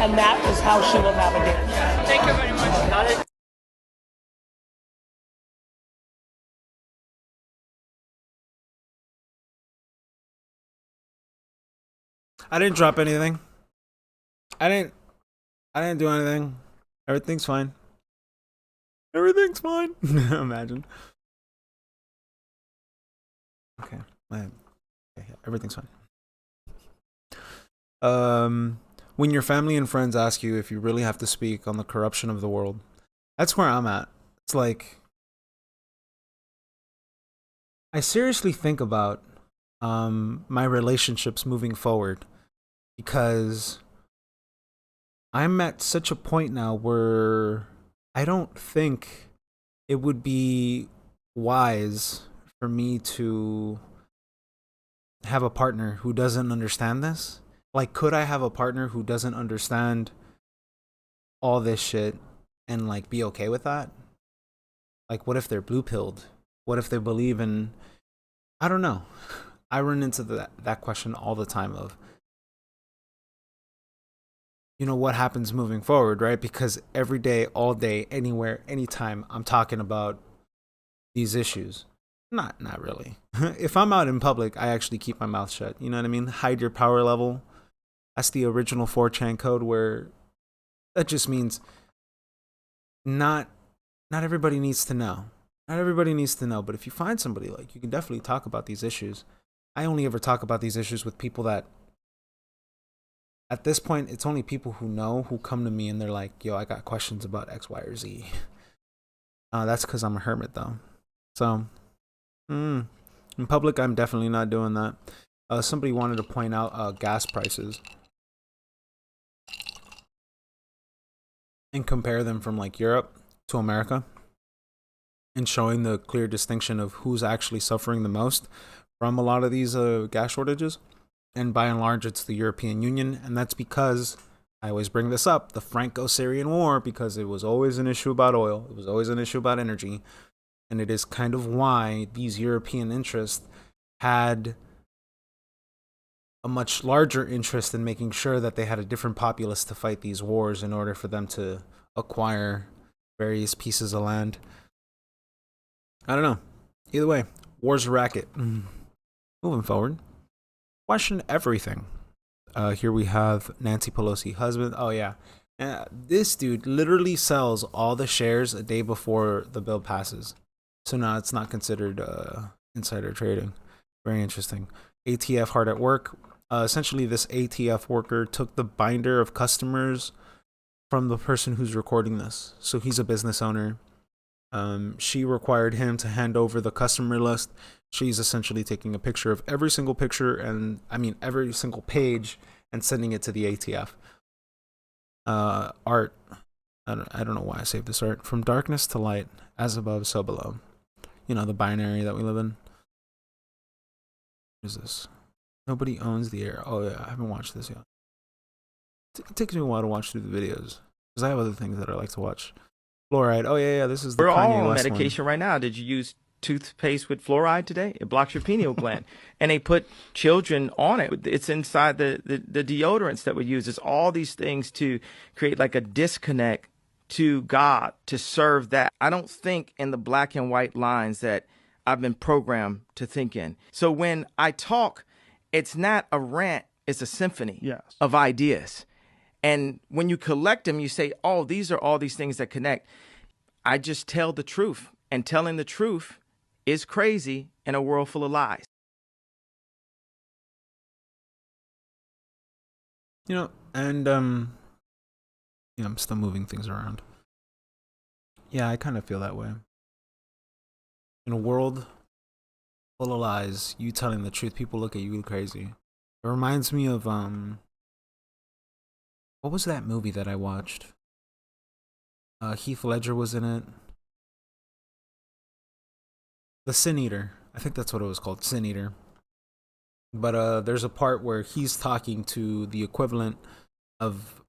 and that is how she will navigate. Thank you very much. Got it. I didn't drop anything. I didn't do anything. Everything's fine. Everything's fine. Imagine. Okay. Everything's fine. When your family and friends ask you if you really have to speak on the corruption of the world, that's where I'm at. It's like, I seriously think about my relationships moving forward, because I'm at such a point now where I don't think it would be wise for me to have a partner who doesn't understand this. Like, could I have a partner who doesn't understand all this shit and like be okay with that? Like, what if they're blue pilled? What if they believe in, I don't know. I run into that question all the time of, you know, what happens moving forward, right? Because every day, all day, anywhere, anytime, I'm talking about these issues. Not really. If I'm out in public, I actually keep my mouth shut. You know what I mean? Hide your power level. That's the original 4chan code, where that just means not everybody needs to know. Not everybody needs to know, but if you find somebody, like, you can definitely talk about these issues. I only ever talk about these issues with people that, at this point, it's only people who know, who come to me and they're like, yo, I got questions about X, Y, or Z. That's because I'm a hermit, though. So, in public, I'm definitely not doing that. Somebody wanted to point out gas prices and compare them from like Europe to America, and showing the clear distinction of who's actually suffering the most from a lot of these gas shortages. And by and large, it's the European Union. And that's because, I always bring this up, the Franco-Syrian War, because it was always an issue about oil. It was always an issue about energy. And it is kind of why these European interests had a much larger interest in making sure that they had a different populace to fight these wars in order for them to acquire various pieces of land. I don't know. Either way, war's a racket. Moving forward. Question everything. Here we have Nancy Pelosi husband. Oh yeah. This dude literally sells all the shares a day before the bill passes. So now it's not considered insider trading. Very interesting. ATF hard at work. Essentially, this ATF worker took the binder of customers from the person who's recording this. So he's a business owner. She required him to hand over the customer list. She's essentially taking a picture of every single picture, and every single page, and sending it to the ATF. Art. I don't know why I saved this art. From darkness to light, as above, so below. You know, the binary that we live in. What is this? Nobody owns the air. Oh yeah, I haven't watched this yet. It takes me a while to watch through the videos, because I have other things that I like to watch. Fluoride. Oh yeah, this is the We're Kanye all on West medication one. right now. Did you use toothpaste with fluoride today? It blocks your pineal gland. And they put children on it. It's inside the deodorants that we use. It's all these things to create like a disconnect to God, to serve that. I don't think in the black and white lines that I've been programmed to think in. So when I talk, it's not a rant, it's a symphony of ideas. And when you collect them, you say, oh, these are all these things that connect. I just tell the truth. And telling the truth is crazy in a world full of lies. You know, and I'm still moving things around. Yeah, I kind of feel that way. In a world full of lies, you telling the truth, people look at you crazy. It reminds me of what was that movie that I watched? Heath Ledger was in it. The Sin Eater. I think that's what it was called, Sin Eater. But there's a part where he's talking to the equivalent of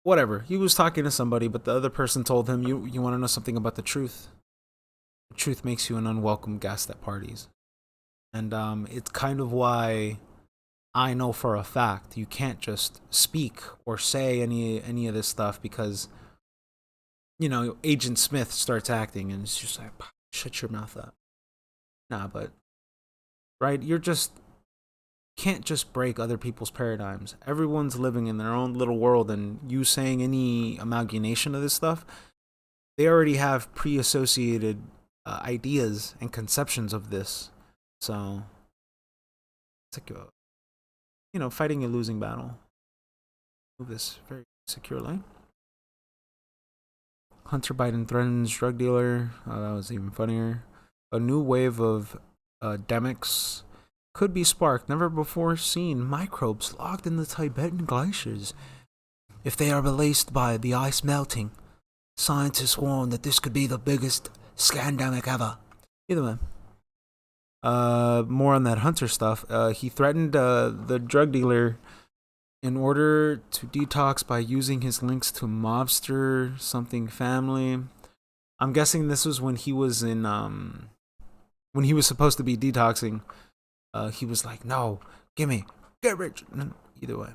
whatever. He was talking to somebody, but the other person told him, you want to know something about the truth? The truth makes you an unwelcome guest at parties. And it's kind of why I know for a fact you can't just speak or say any of this stuff, because, you know, Agent Smith starts acting and it's just like, shut your mouth up. Nah, but, right, can't just break other people's paradigms. Everyone's living in their own little world, and you saying any amalgamation of this stuff, they already have pre-associated ideas and conceptions of this. So it's like, you know, fighting a losing battle. Move this very securely. Hunter Biden threatens drug dealer. Oh, that was even funnier. A new wave of demics could be sparked. Never before seen microbes locked in the Tibetan glaciers. If they are released by the ice melting, scientists warn that this could be the biggest scandemic ever. Either way. More on that Hunter stuff. He threatened the drug dealer in order to detox by using his links to mobster something family. I'm guessing this was when he was in when he was supposed to be detoxing. He was like, no, gimme, get rich. Either way.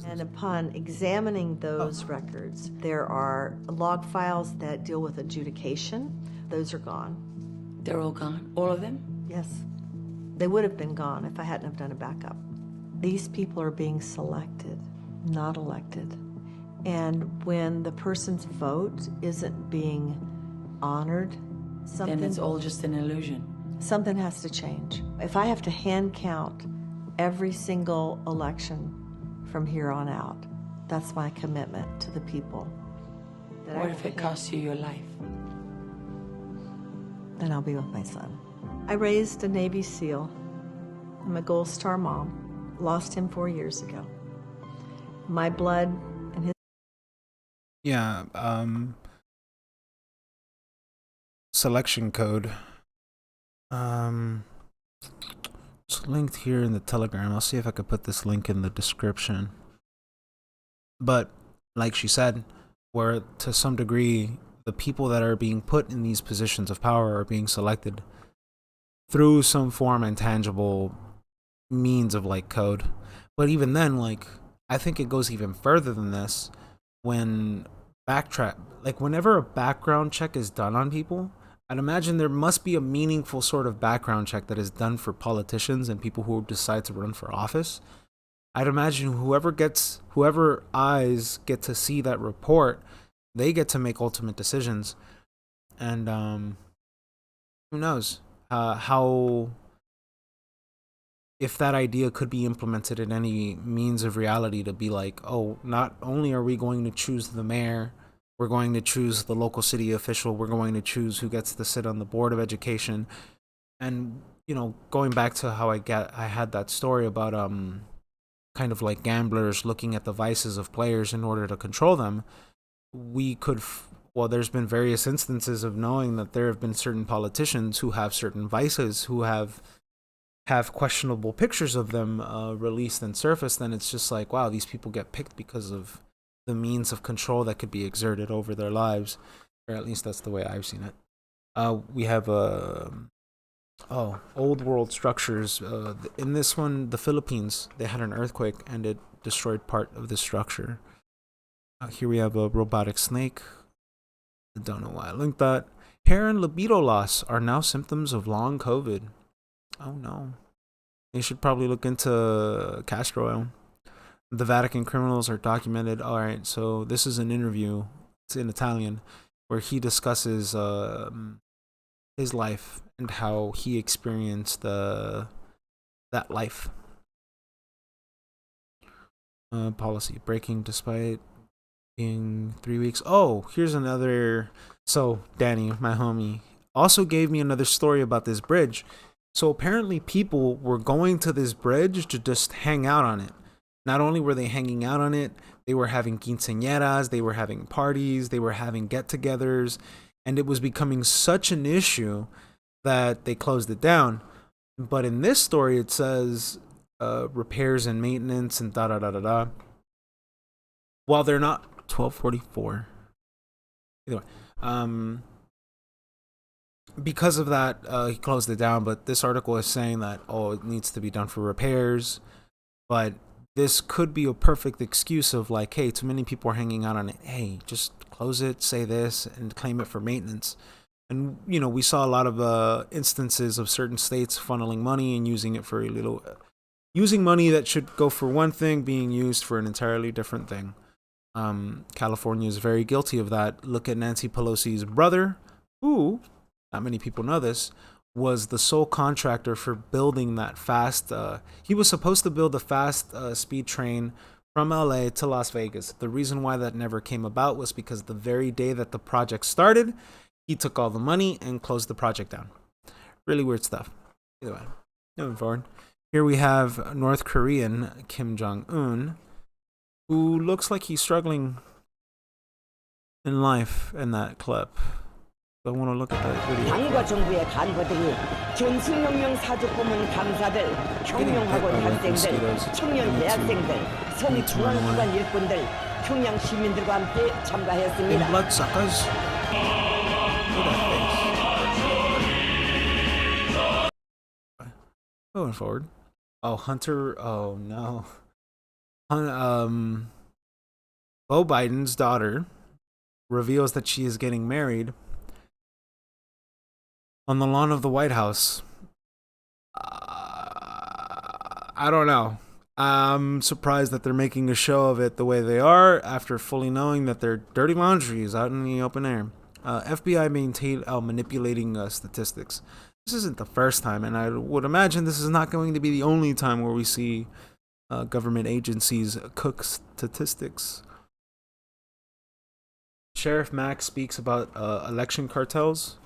And upon examining those records, there are log files that deal with adjudication. Those are gone. They're all gone? All of them? Yes. They would have been gone if I hadn't have done a backup. These people are being selected, not elected. And when the person's vote isn't being honored, something... Then it's all just an illusion. Something has to change. If I have to hand count every single election from here on out, that's my commitment to the people. What if it costs you your life? Then I'll be with my son. I raised a Navy SEAL. I'm a Gold Star mom. Lost him 4 years ago. My blood and his... Yeah, selection code. It's linked here in the Telegram. I'll see if I could put this link in the description. But like she said, where to some degree the people that are being put in these positions of power are being selected through some form and tangible means of like code. But even then, like, I think it goes even further than this. When whenever a background check is done on people, I'd imagine there must be a meaningful sort of background check that is done for politicians and people who decide to run for office. I'd imagine whoever eyes get to see that report, they get to make ultimate decisions. And who knows how, if that idea could be implemented in any means of reality, to be like, oh, not only are we going to choose the mayor, we're going to choose the local city official, we're going to choose who gets to sit on the board of education. And, you know, going back to how I had that story about kind of like gamblers looking at the vices of players in order to control them, we could there's been various instances of knowing that there have been certain politicians who have certain vices, who have questionable pictures of them released and surfaced, and it's just like, wow, these people get picked because of the means of control that could be exerted over their lives, or at least that's the way I've seen it. We have old world structures. In this one, the Philippines, they had an earthquake and it destroyed part of the structure. Here we have a robotic snake. I don't know why I linked that. Hair and libido loss are now symptoms of long COVID. Oh no. They should probably look into castor oil. The Vatican criminals are documented. All right, so this is an interview. It's in Italian, where he discusses his life and how he experienced that life. Policy breaking despite in 3 weeks. Oh, here's another. So Danny, my homie, also gave me another story about this bridge. So apparently people were going to this bridge to just hang out on it. Not only were they hanging out on it, they were having quinceañeras, they were having parties, they were having get-togethers, and it was becoming such an issue that they closed it down. But in this story, it says repairs and maintenance and da da da da da. While they're not 1244. Either way, because of that, he closed it down. But this article is saying that it needs to be done for repairs. But this could be a perfect excuse of like, hey, too many people are hanging out on it. Hey, just close it, say this, and claim it for maintenance. And we saw a lot of instances of certain states funneling money and using it for a little, using money that should go for one thing being used for an entirely different thing. California is very guilty of that. Look at Nancy Pelosi's brother, who, not many people know this, was the sole contractor for building that fast. He was supposed to build a fast speed train from LA to Las Vegas. The reason why that never came about was because the very day that the project started, he took all the money and closed the project down. Really weird stuff. Either way, moving forward. Here we have North Korean Kim Jong-un, who looks like he's struggling in life in that clip. I want to look at that video. 당과 정부의 간부들이 전승명령 사주법문 강사들, 혁명학원 학생들, 청년 대학생들, 성중앙기관 일꾼들, 평양 시민들과 함께 참가했습니다. Bloodsuckers. Going forward. Oh, Hunter. Oh no. Beau Biden's daughter reveals that she is getting married on the lawn of the White House. I don't know. I'm surprised that they're making a show of it the way they are after fully knowing that their dirty laundry is out in the open air. FBI manipulating statistics. This isn't the first time, and I would imagine this is not going to be the only time where we see government agencies cook statistics. Sheriff Max speaks about election cartels.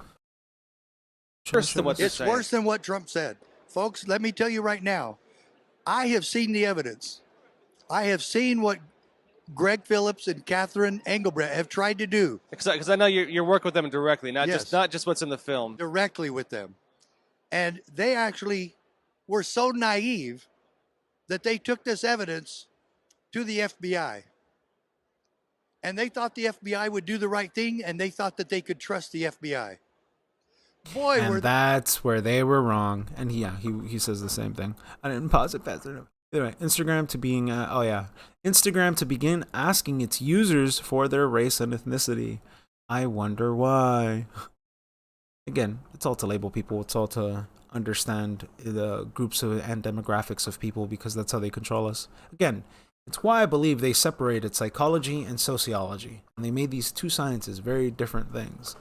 It's worse than what Trump said. Folks, let me tell you right now, I have seen the evidence. I have seen what Greg Phillips and Catherine Engelbrecht have tried to do. Because I know you're working with them directly, not just what's in the film. Directly with them. And they actually were so naive that they took this evidence to the FBI. And they thought the FBI would do the right thing, and they thought that they could trust the FBI. Boy, and that's where they were wrong. And he says the same thing. I didn't pause it fast enough. Anyway, Instagram to begin asking its users for their race and ethnicity. I wonder why. Again, it's all to label people. It's all to understand the groups and demographics of people, because that's how they control us. Again, it's why I believe they separated psychology and sociology, and they made these two sciences very different things.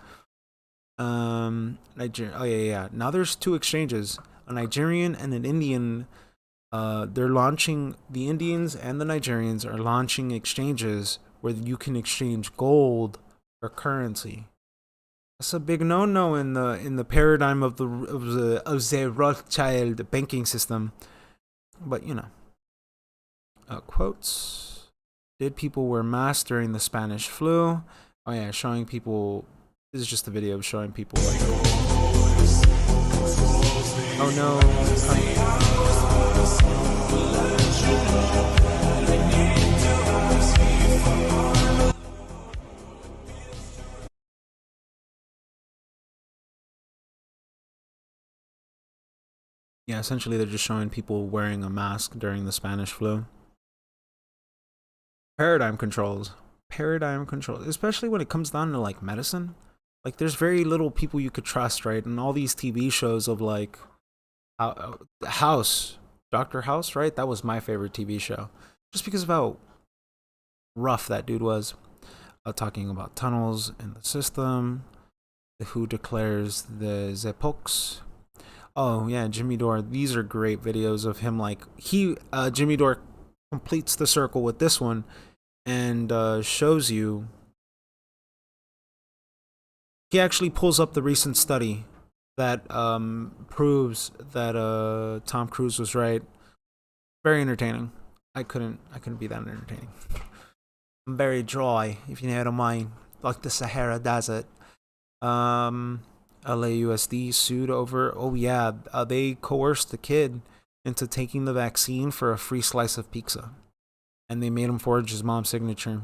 Nigeria. Now there's two exchanges, a Nigerian and an Indian. They're launching, the Indians and the Nigerians are launching exchanges where you can exchange gold for currency. That's a big no-no in the paradigm of the Rothschild banking system. But quotes. Did people wear masks during the Spanish flu? Oh yeah, showing people. This is just a video of showing people like. Oh no. Yeah, essentially they're just showing people wearing a mask during the Spanish flu. Paradigm controls, especially when it comes down to like medicine. Like there's very little people you could trust, right? And all these TV shows of like House, Dr. House, right? That was my favorite TV show, just because of how rough that dude was. Talking about tunnels in the system, who declares the epochs. Oh yeah, Jimmy Dore. These are great videos of him. Like Jimmy Dore completes the circle with this one, and shows you. He actually pulls up the recent study that proves that Tom Cruise was right. Very entertaining. I couldn't be that entertaining. I'm very dry, if you know what I mean, like the Sahara Desert. LAUSD sued over. Oh yeah, they coerced the kid into taking the vaccine for a free slice of pizza, and they made him forge his mom's signature.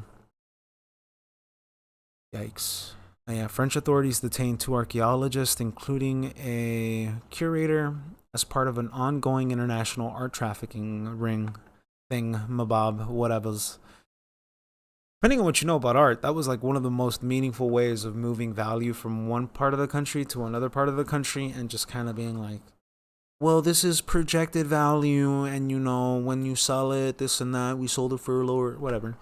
Yikes. Yeah, French authorities detained 2 archaeologists, including a curator, as part of an ongoing international art trafficking ring thing, mabob, whatevers. Depending on what you know about art, that was like one of the most meaningful ways of moving value from one part of the country to another part of the country, and just kind of being like, well, this is projected value, and when you sell it, this and that, we sold it for a lower, whatever.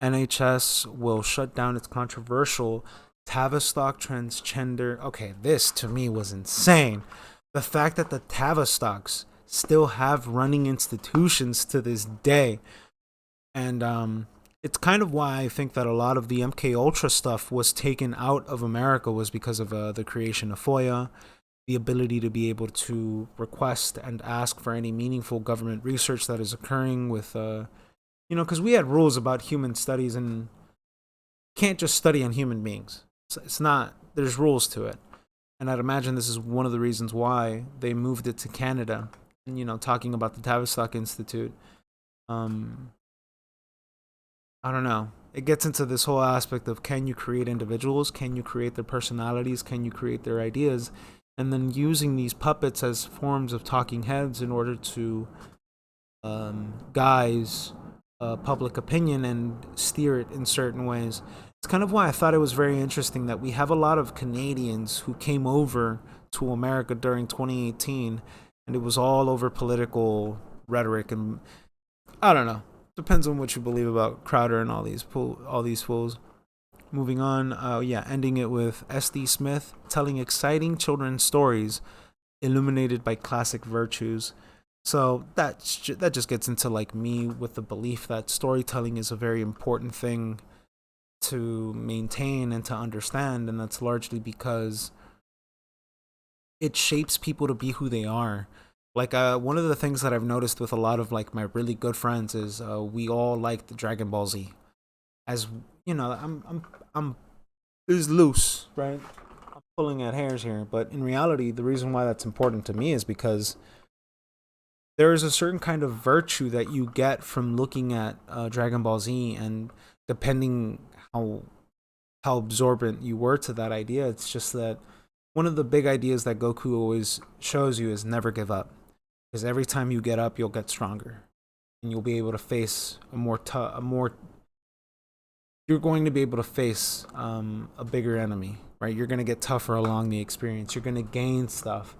NHS will shut down its controversial Tavistock transgender. Okay, this to me was insane. The fact that the Tavistocks still have running institutions to this day. And it's kind of why I think that a lot of the MK Ultra stuff was taken out of America, was because of the creation of FOIA, the ability to be able to request and ask for any meaningful government research that is occurring with because we had rules about human studies, and can't just study on human beings. It's not, there's rules to it. And I'd imagine this is one of the reasons why they moved it to Canada. And, talking about the Tavistock Institute, I don't know. It gets into this whole aspect of, can you create individuals? Can you create their personalities? Can you create their ideas? And then using these puppets as forms of talking heads in order to guise public opinion and steer it in certain ways. It's kind of why I thought it was very interesting that we have a lot of Canadians who came over to America during 2018, and it was all over political rhetoric, and I don't know. Depends on what you believe about Crowder and all these fools. Moving on, ending it with S.D. Smith telling exciting children's stories illuminated by classic virtues. So that just gets into like me with the belief that storytelling is a very important thing to maintain and to understand, and that's largely because it shapes people to be who they are. Like one of the things that I've noticed with a lot of like my really good friends is we all like the Dragon Ball Z. As I'm is loose, right? I'm pulling at hairs here, but in reality, the reason why that's important to me is because there is a certain kind of virtue that you get from looking at Dragon Ball Z, and depending how absorbent you were to that idea, it's just that one of the big ideas that Goku always shows you is never give up, because every time you get up, you'll get stronger, and you'll be able to face you're going to be able to face a bigger enemy, right? You're going to get tougher along the experience. You're going to gain stuff.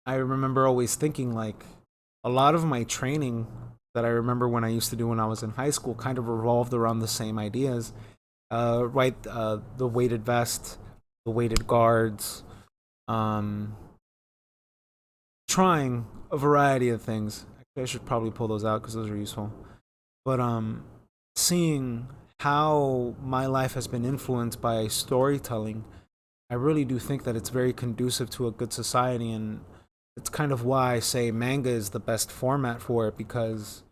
I remember always thinking like a lot of my training that I remember when I used to do when I was in high school kind of revolved around the same ideas, right? The weighted vest, the weighted guards, trying a variety of things. Actually, I should probably pull those out because those are useful. But seeing how my life has been influenced by storytelling, I really do think that it's very conducive to a good society, and it's kind of why I say manga is the best format for it, because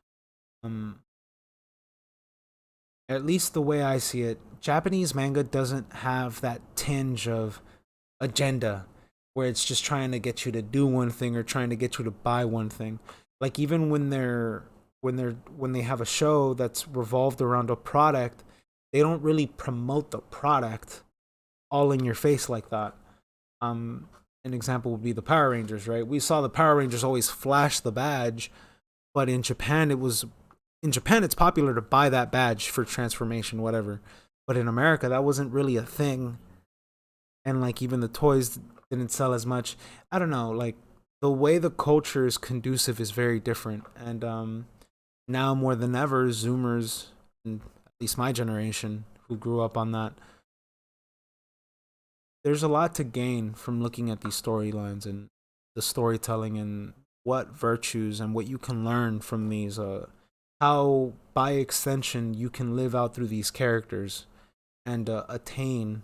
at least the way I see it, Japanese manga doesn't have that tinge of agenda where it's just trying to get you to do one thing or trying to get you to buy one thing. Like even when they have a show that's revolved around a product, they don't really promote the product all in your face like that. An example would be the Power Rangers, right? We saw the Power Rangers always flash the badge, but in Japan it's popular to buy that badge for transformation, whatever. But in America, that wasn't really a thing. And like even the toys didn't sell as much. I don't know, like the way the culture is conducive is very different. And now more than ever, Zoomers, and at least my generation who grew up on that, there's a lot to gain from looking at these storylines and the storytelling and what virtues and what you can learn from these how by extension you can live out through these characters and attain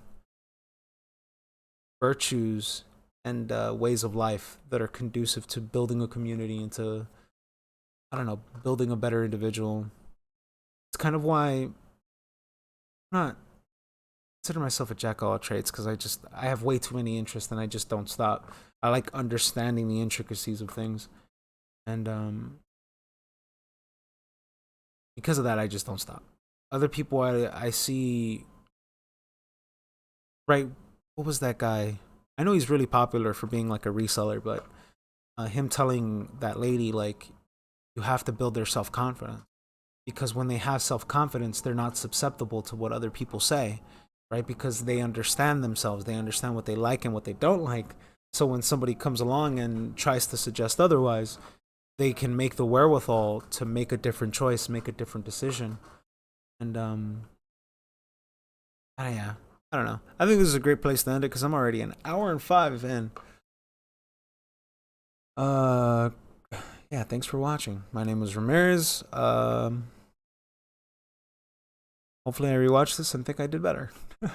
virtues and ways of life that are conducive to building a community and to, I don't know, building a better individual. It's kind of why I'm not consider myself a jack of all trades, because I have way too many interests and I just don't stop. I like understanding the intricacies of things, and because of that, I just don't stop. Other people I see, right? What was that guy? I know he's really popular for being like a reseller, but him telling that lady, like, you have to build their self-confidence, because when they have self-confidence, they're not susceptible to what other people say, right? Because they understand themselves, they understand what they like and what they don't like. So when somebody comes along and tries to suggest otherwise, they can make the wherewithal to make a different choice, make a different decision. And yeah, I don't know. I think this is a great place to end it, because I'm already an hour and 5 in. Yeah, thanks for watching. My name is Ramirez. Hopefully I rewatch this and think I did better.